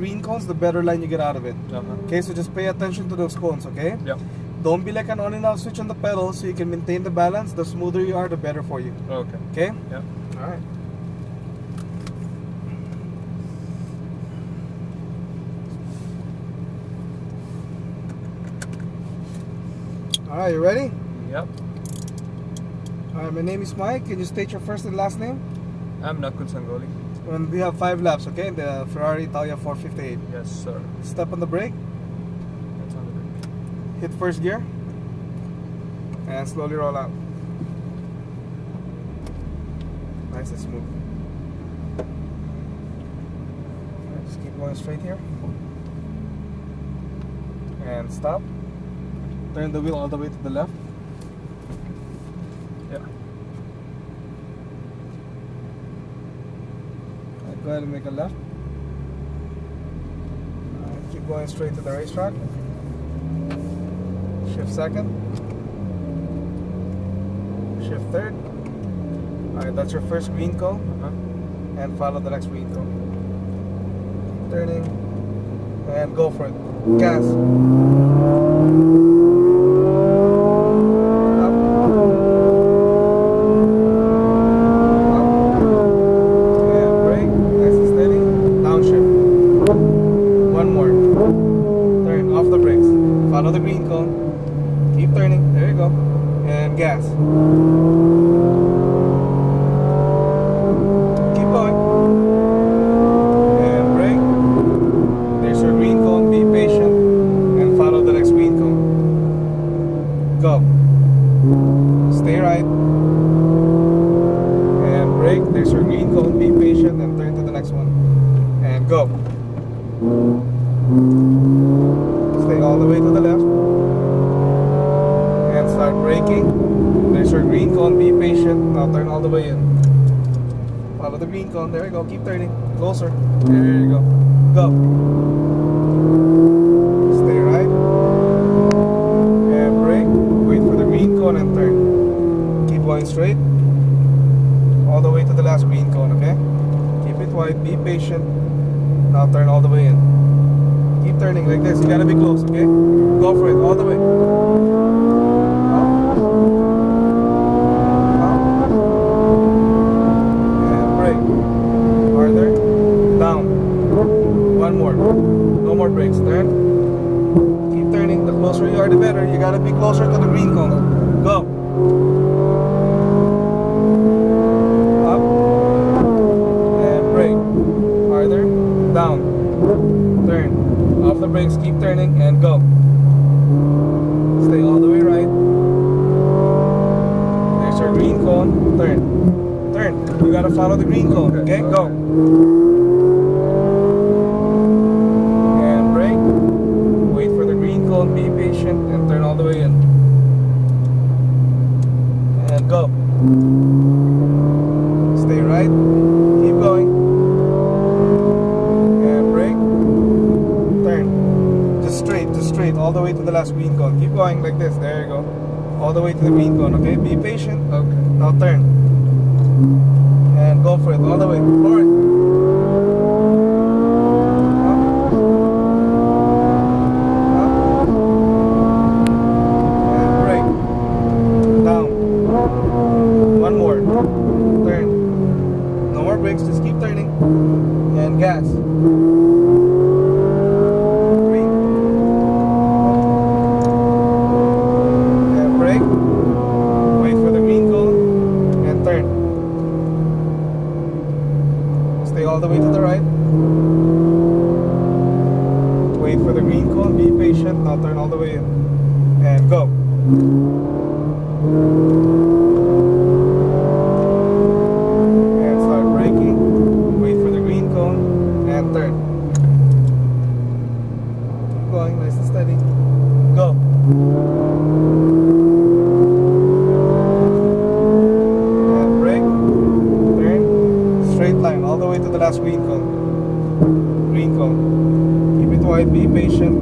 green cones, the better line you get out of it. Okay, so just pay attention to those cones, okay? Yep. Don't be like an on and off switch on the pedal, so you can maintain the balance. The smoother you are, the better for you. Okay. Okay? Yep. Alright. Alright, you ready? Yep. Alright, my name is Mike. Can you state your first and last name? I'm Nakul Sangoli. And we have 5 laps, okay? The Ferrari Italia 458. Yes, sir. Step on the brake. That's on the brake. Hit first gear. And slowly roll out. Nice and smooth. Alright, just keep going straight here. And stop. Turn the wheel all the way to the left. Yeah. Go ahead and make a left. Keep going straight to the racetrack. Shift second. Shift third. Alright, that's your first green cone. And follow the next green cone. Turning. And go for it. Gas. Follow the green cone. Keep turning. There you go. And gas. Keep going. And brake. There's your green cone. Be patient. And follow the next green cone. Go. Stay right. And brake. There's your green cone. Be patient. And turn to the next one. And go. Stay all the way to the left and start braking. There's your green cone, be patient. Now turn all the way in. Follow the green cone, there you go, keep turning. Closer, there you go. Go. Stay right and brake. Wait for the green cone and turn. Keep going straight all the way to the last green cone, okay? Keep it wide, be patient. Now turn all the way in. Keep turning like this. You gotta be close, okay? Go for it all the way. Up. Up. And brake. Harder. Down. One more. No more brakes. Turn. Keep turning. The closer you are, the better. You gotta be closer to the green cone. Go. Up. And brake. Harder. Down. Turn. Off the brakes, keep turning and go. Stay all the way right. There's your green cone. Turn. Turn. You gotta follow the green cone. Okay, go. And brake. Wait for the green cone. Be patient and turn all the way in. And go. Stay right. Keep going. Straight all the way to the last green cone. Keep going like this. There you go. All the way to the green cone. Okay, be patient. Okay. Now turn and go for it all the way. Forward. Up. Up. And brake. Down. One more. Turn. No more brakes. Just keep turning and gas. All the way to the right. Wait for the green cone, be patient. Now turn all the way in. And go. And start braking. Wait for the green cone and turn. Keep going, nice and steady. Go. Line all the way to the last green cone. Green cone. Keep it wide, be patient.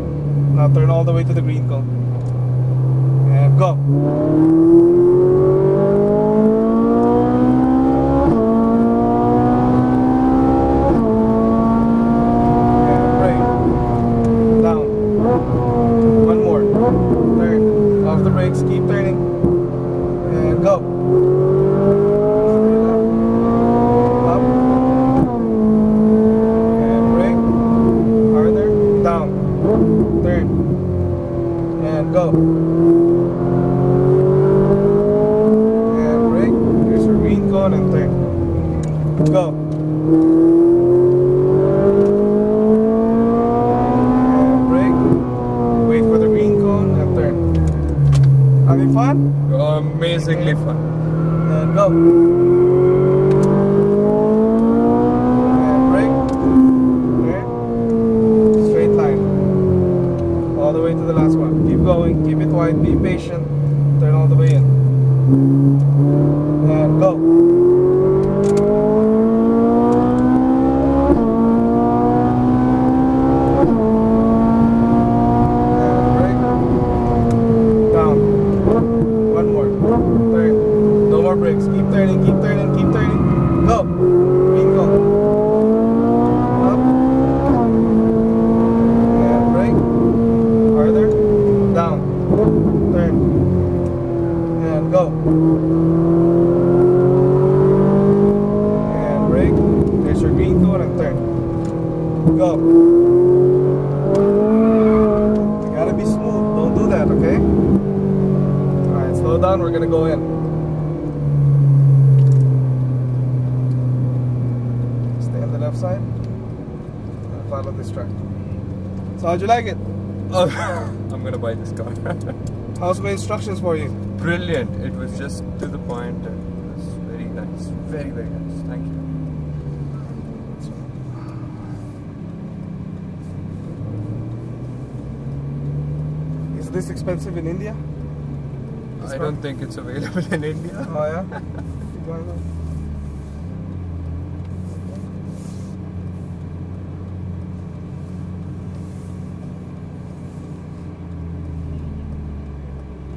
Now turn all the way to the green cone. And go. And brake. fun. And go. And brake. Okay. Straight line. All the way to the last one. Keep going. Keep it wide. Be patient. Turn all the way in. And go. And brake. Down. One more. Turn. No more brakes. Keep turning. Keep turning. Keep turning. Go. Green go. Up. And brake. Harder. Down. Turn. And go. And brake. There's your green cone and turn. Go. You gotta be smooth. Don't do that, okay? Alright, slow down. We're gonna go in. Stay on the left side. And follow this track. So how'd you like it? Oh, I'm gonna buy this car. How's my instructions for you? Brilliant. It was just to the point and it was very nice. Very, very nice. Thank you. Is this expensive in India? This I car? don't think it's available in India. Oh yeah? Keep going on.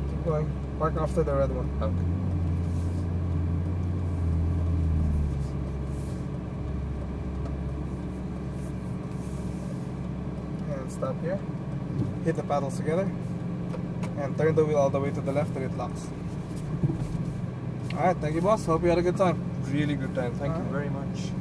Keep going. Park after the red one. Okay. And stop here. Hit the paddles together. And turn the wheel all the way to the left and it locks. Alright, thank you boss. Hope you had a good time. Really good time. Thank you Alright. very much.